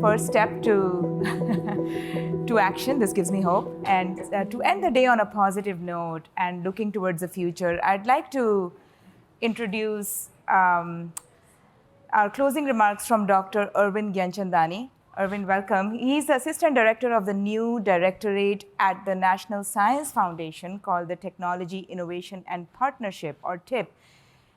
first step to, to action. This gives me hope. And to end the day on a positive note and looking towards the future, I'd like to introduce our closing remarks from Dr. Arvind Gyanchandani. Arvind, welcome. He's the Assistant Director of the new directorate at the National Science Foundation called the Technology, Innovation and Partnership, or TIP.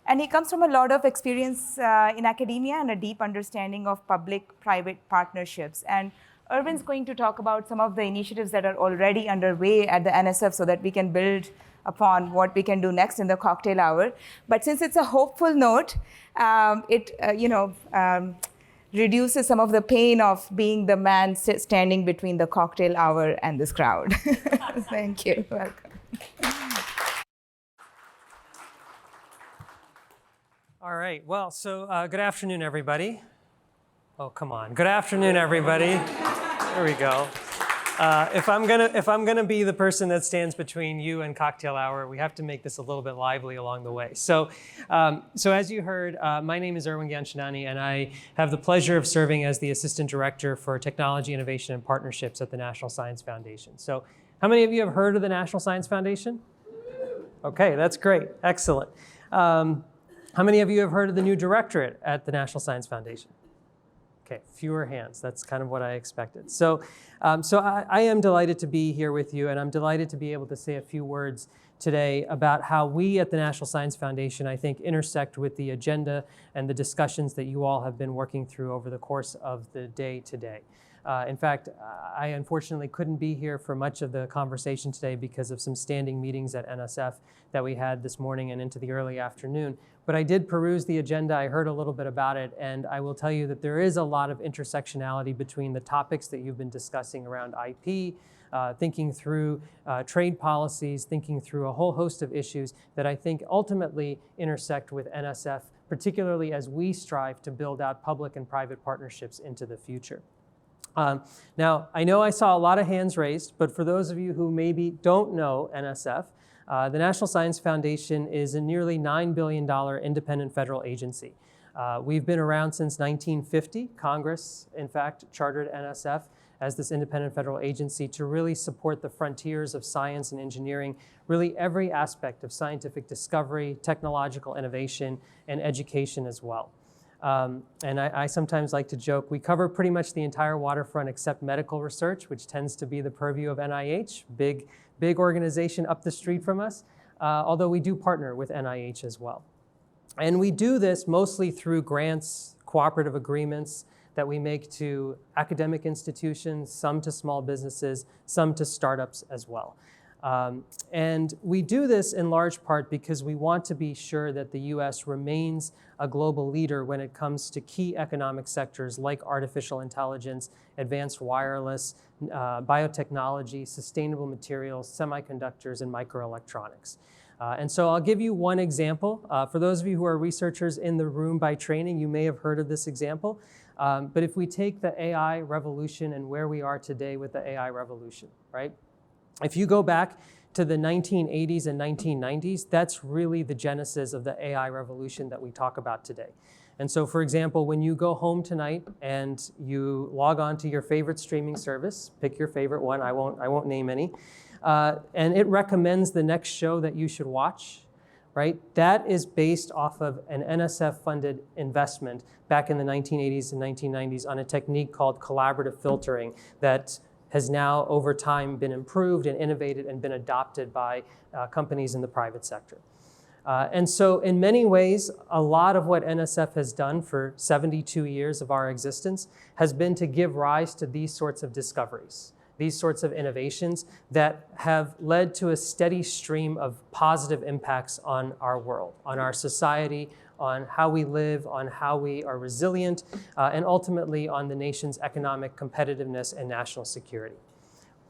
And he comes from a lot of experience in academia and a deep understanding of public-private partnerships. And Arvind's going to talk about some of the initiatives that are already underway at the NSF so that we can build upon what we can do next in the cocktail hour. But since it's a hopeful note, it reduces some of the pain of being the man standing between the cocktail hour and this crowd. Thank you. Welcome. All right. Well, so good afternoon, everybody. Oh, come on. Good afternoon, everybody. There we go. If I'm gonna be the person that stands between you and cocktail hour, we have to make this a little bit lively along the way. So as you heard, my name is Arvind Gyanchandani, and I have the pleasure of serving as the Assistant Director for Technology, Innovation, and Partnerships at the National Science Foundation. So how many of you have heard of the National Science Foundation? Okay, that's great. Excellent. How many of you have heard of the new directorate at the National Science Foundation? Okay, fewer hands. That's kind of what I expected. So I am delighted to be here with you, and I'm delighted to be able to say a few words today about how we at the National Science Foundation, I think, intersect with the agenda and the discussions that you all have been working through over the course of the day today. In fact, I unfortunately couldn't be here for much of the conversation today because of some standing meetings at NSF that we had this morning and into the early afternoon. But I did peruse the agenda, I heard a little bit about it, and I will tell you that there is a lot of intersectionality between the topics that you've been discussing around IP, thinking through trade policies, thinking through a whole host of issues that I think ultimately intersect with NSF, particularly as we strive to build out public and private partnerships into the future. Now, I know I saw a lot of hands raised, but for those of you who maybe don't know NSF, the National Science Foundation is a nearly $9 billion independent federal agency. We've been around since 1950. Congress, in fact, chartered NSF as this independent federal agency to really support the frontiers of science and engineering, really every aspect of scientific discovery, technological innovation, and education as well. And I sometimes like to joke, we cover pretty much the entire waterfront except medical research, which tends to be the purview of NIH, big organization up the street from us, although we do partner with NIH as well. And we do this mostly through grants, cooperative agreements that we make to academic institutions, some to small businesses, some to startups as well. And we do this in large part because we want to be sure that the US remains a global leader when it comes to key economic sectors like artificial intelligence, advanced wireless, biotechnology, sustainable materials, semiconductors, and microelectronics. And so I'll give you one example. For those of you who are researchers in the room by training, you may have heard of this example. But if we take the AI revolution and where we are today with the AI revolution, right? If you go back to the 1980s and 1990s, that's really the genesis of the AI revolution that we talk about today. And so, for example, when you go home tonight and you log on to your favorite streaming service, pick your favorite one, I won't name any, and it recommends the next show that you should watch, right? That is based off of an NSF-funded investment back in the 1980s and 1990s on a technique called collaborative filtering that has now over time been improved and innovated and been adopted by companies in the private sector. And so in many ways, a lot of what NSF has done for 72 years of our existence has been to give rise to these sorts of discoveries, these sorts of innovations that have led to a steady stream of positive impacts on our world, on our society, on how we live, on how we are resilient, and ultimately on the nation's economic competitiveness and national security.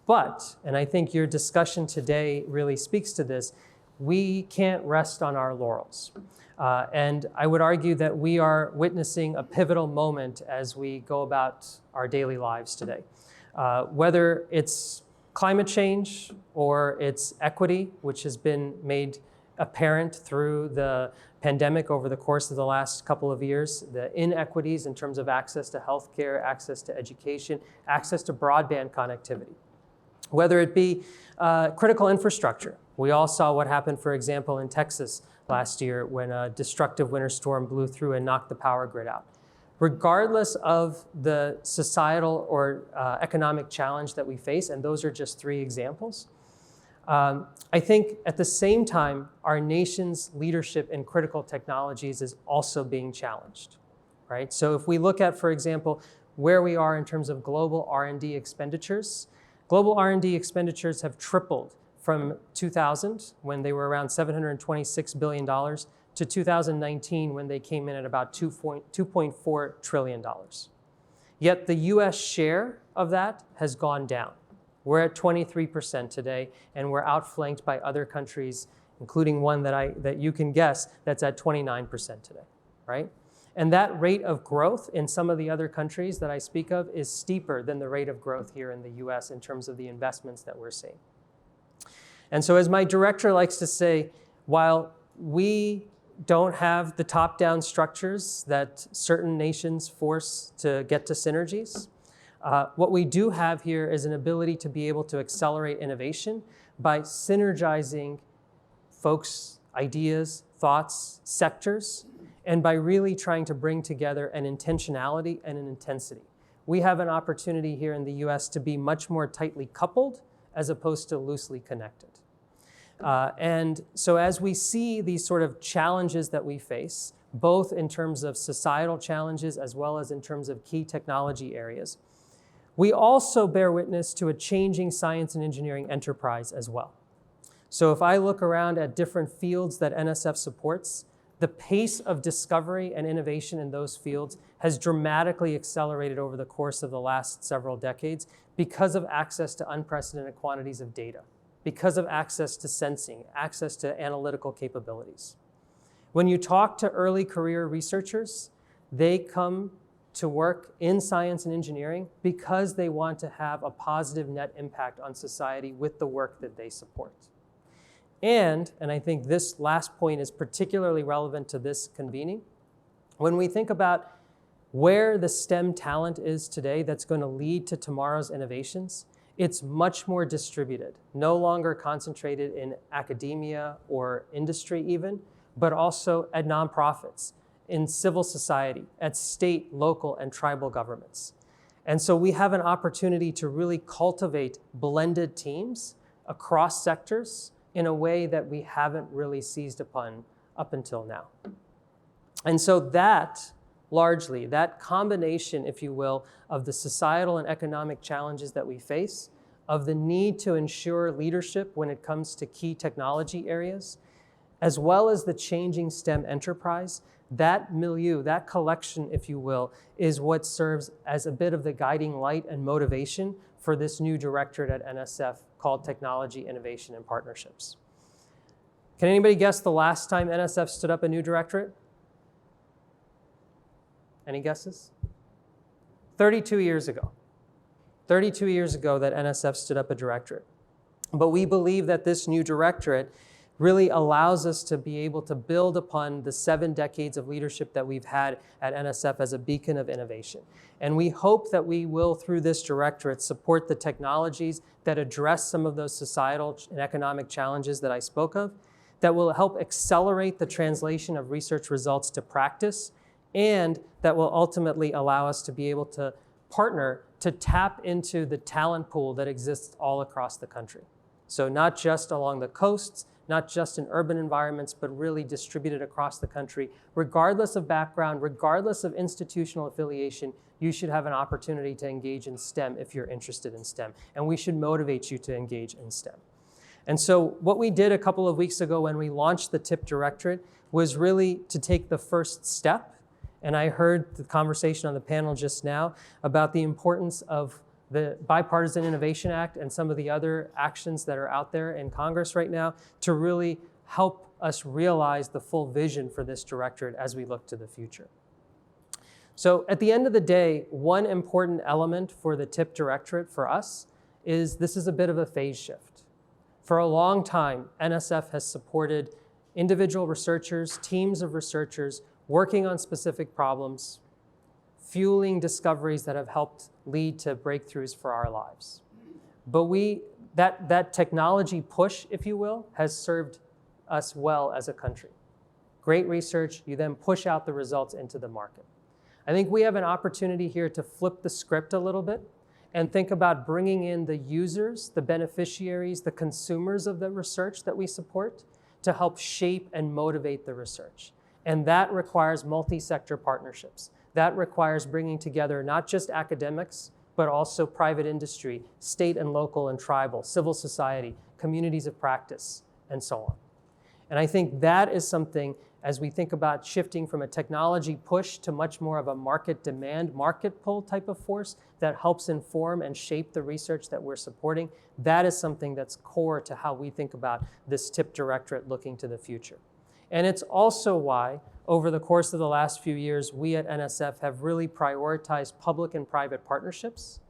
But, and I think your discussion today really speaks to this, we can't rest on our laurels. And I would argue that we are witnessing a pivotal moment as we go about our daily lives today. Whether it's climate change or it's equity, which has been made apparent through the pandemic over the course of the last couple of years, the inequities in terms of access to healthcare, access to education, access to broadband connectivity. Whether it be critical infrastructure. We all saw what happened, for example, in Texas last year when a destructive winter storm blew through and knocked the power grid out. Regardless of the societal or economic challenge that we face, and those are just 3 examples, I think at the same time, our nation's leadership in critical technologies is also being challenged, right? So if we look at, for example, where we are in terms of global R&D expenditures, global R&D expenditures have tripled from 2000, when they were around $726 billion, to 2019, when they came in at about $2.4 trillion. Yet the US share of that has gone down. We're at 23% today, and we're outflanked by other countries, including one that you can guess that's at 29% today, right? And that rate of growth in some of the other countries that I speak of is steeper than the rate of growth here in the US in terms of the investments that we're seeing. And so as my director likes to say, while we don't have the top-down structures that certain nations force to get to synergies, what we do have here is an ability to be able to accelerate innovation by synergizing folks' ideas, thoughts, sectors, and by really trying to bring together an intentionality and an intensity. We have an opportunity here in the US to be much more tightly coupled as opposed to loosely connected. And so as we see these sort of challenges that we face, both in terms of societal challenges as well as in terms of key technology areas, we also bear witness to a changing science and engineering enterprise as well. So if I look around at different fields that NSF supports, the pace of discovery and innovation in those fields has dramatically accelerated over the course of the last several decades because of access to unprecedented quantities of data, because of access to sensing, access to analytical capabilities. When you talk to early career researchers, they come to work in science and engineering because they want to have a positive net impact on society with the work that they support. And I think this last point is particularly relevant to this convening, when we think about where the STEM talent is today that's going to lead to tomorrow's innovations, it's much more distributed, no longer concentrated in academia or industry even, but also at nonprofits, in civil society, at state, local, and tribal governments. And so we have an opportunity to really cultivate blended teams across sectors in a way that we haven't really seized upon up until now. And so that, largely, that combination, if you will, of the societal and economic challenges that we face, of the need to ensure leadership when it comes to key technology areas, as well as the changing STEM enterprise, that milieu, that collection, if you will, is what serves as a bit of the guiding light and motivation for this new directorate at NSF called Technology, Innovation, and Partnerships. Can anybody guess the last time NSF stood up a new directorate? Any guesses? 32 years ago. 32 years ago that NSF stood up a directorate. But we believe that this new directorate really allows us to be able to build upon the 7 decades of leadership that we've had at NSF as a beacon of innovation. And we hope that we will, through this directorate, support the technologies that address some of those societal and economic challenges that I spoke of, that will help accelerate the translation of research results to practice, and that will ultimately allow us to be able to partner to tap into the talent pool that exists all across the country. So not just along the coasts, not just in urban environments, but really distributed across the country. Regardless of background, regardless of institutional affiliation, you should have an opportunity to engage in STEM if you're interested in STEM. And we should motivate you to engage in STEM. And so what we did a couple of weeks ago when we launched the TIP Directorate was really to take the first step. And I heard the conversation on the panel just now about the importance of the Bipartisan Innovation Act and some of the other actions that are out there in Congress right now to really help us realize the full vision for this directorate as we look to the future. So at the end of the day, one important element for the TIP Directorate for us is this is a bit of a phase shift. For a long time, NSF has supported individual researchers, teams of researchers working on specific problems, fueling discoveries that have helped lead to breakthroughs for our lives. But that technology push, if you will, has served us well as a country. Great research, you then push out the results into the market. I think we have an opportunity here to flip the script a little bit and think about bringing in the users, the beneficiaries, the consumers of the research that we support to help shape and motivate the research. And that requires multi-sector partnerships. That requires bringing together not just academics, but also private industry, state and local and tribal, civil society, communities of practice, and so on. And I think that is something, as we think about shifting from a technology push to much more of a market demand, market pull type of force that helps inform and shape the research that we're supporting, that is something that's core to how we think about this TIP directorate looking to the future. And it's also why, over the course of the last few years, we at NSF have really prioritized public and private partnerships,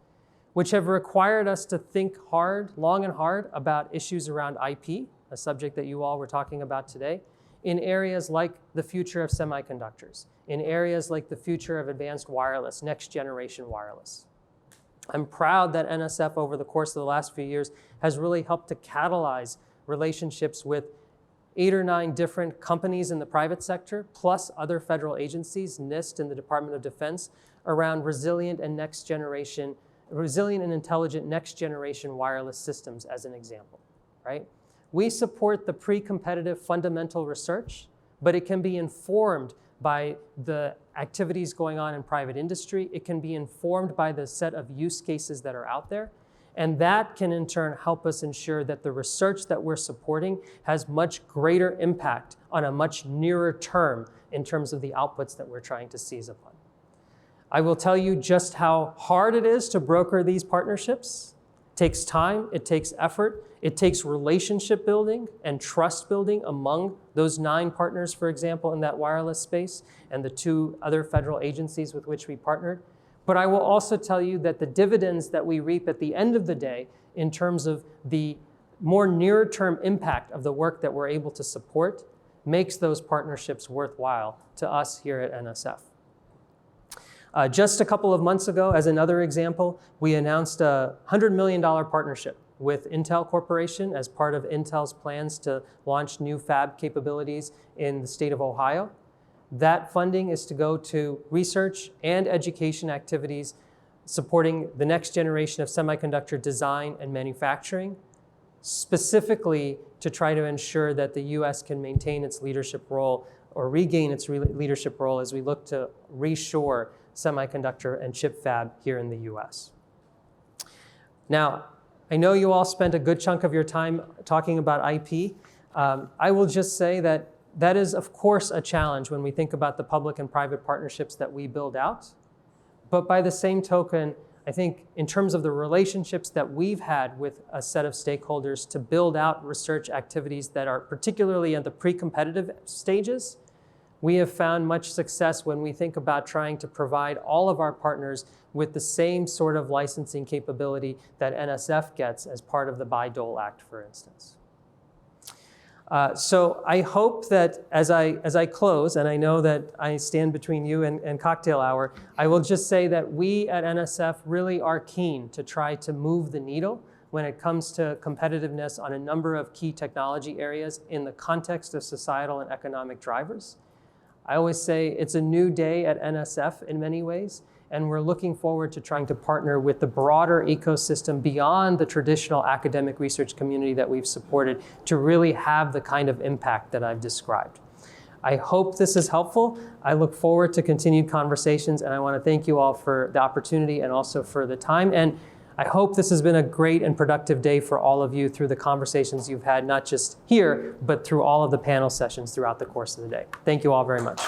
which have required us to think hard, long and hard, about issues around IP, a subject that you all were talking about today, in areas like the future of semiconductors, in areas like the future of advanced wireless, next generation wireless. I'm proud that NSF over the course of the last few years has really helped to catalyze relationships with 8 or 9 different companies in the private sector, plus other federal agencies, NIST and the Department of Defense, around resilient and intelligent next generation wireless systems as an example, right? We support the pre-competitive fundamental research, but it can be informed by the activities going on in private industry. It can be informed by the set of use cases that are out there. And that can in turn help us ensure that the research that we're supporting has much greater impact on a much nearer term in terms of the outputs that we're trying to seize upon. I will tell you just how hard it is to broker these partnerships. It takes time, it takes effort, it takes relationship building and trust building among those 9 partners, for example, in that wireless space, and the 2 other federal agencies with which we partnered. But I will also tell you that the dividends that we reap at the end of the day in terms of the more near-term impact of the work that we're able to support makes those partnerships worthwhile to us here at NSF. Just a couple of months ago, as another example, we announced a $100 million partnership with Intel Corporation as part of Intel's plans to launch new fab capabilities in the state of Ohio. That funding is to go to research and education activities supporting the next generation of semiconductor design and manufacturing, specifically to try to ensure that the US can maintain its leadership role or regain its leadership role as we look to reshore semiconductor and chip fab here in the US. Now, I know you all spent a good chunk of your time talking about IP. I will just say that that is, of course, a challenge when we think about the public and private partnerships that we build out. But by the same token, I think in terms of the relationships that we've had with a set of stakeholders to build out research activities that are particularly at the pre-competitive stages, we have found much success when we think about trying to provide all of our partners with the same sort of licensing capability that NSF gets as part of the Bayh-Dole Act, for instance. So I hope that as I close, and I know that I stand between you and cocktail hour, I will just say that we at NSF really are keen to try to move the needle when it comes to competitiveness on a number of key technology areas in the context of societal and economic drivers. I always say it's a new day at NSF in many ways, and we're looking forward to trying to partner with the broader ecosystem beyond the traditional academic research community that we've supported to really have the kind of impact that I've described. I hope this is helpful. I look forward to continued conversations, and I want to thank you all for the opportunity and also for the time. And I hope this has been a great and productive day for all of you through the conversations you've had, not just here, but through all of the panel sessions throughout the course of the day. Thank you all very much.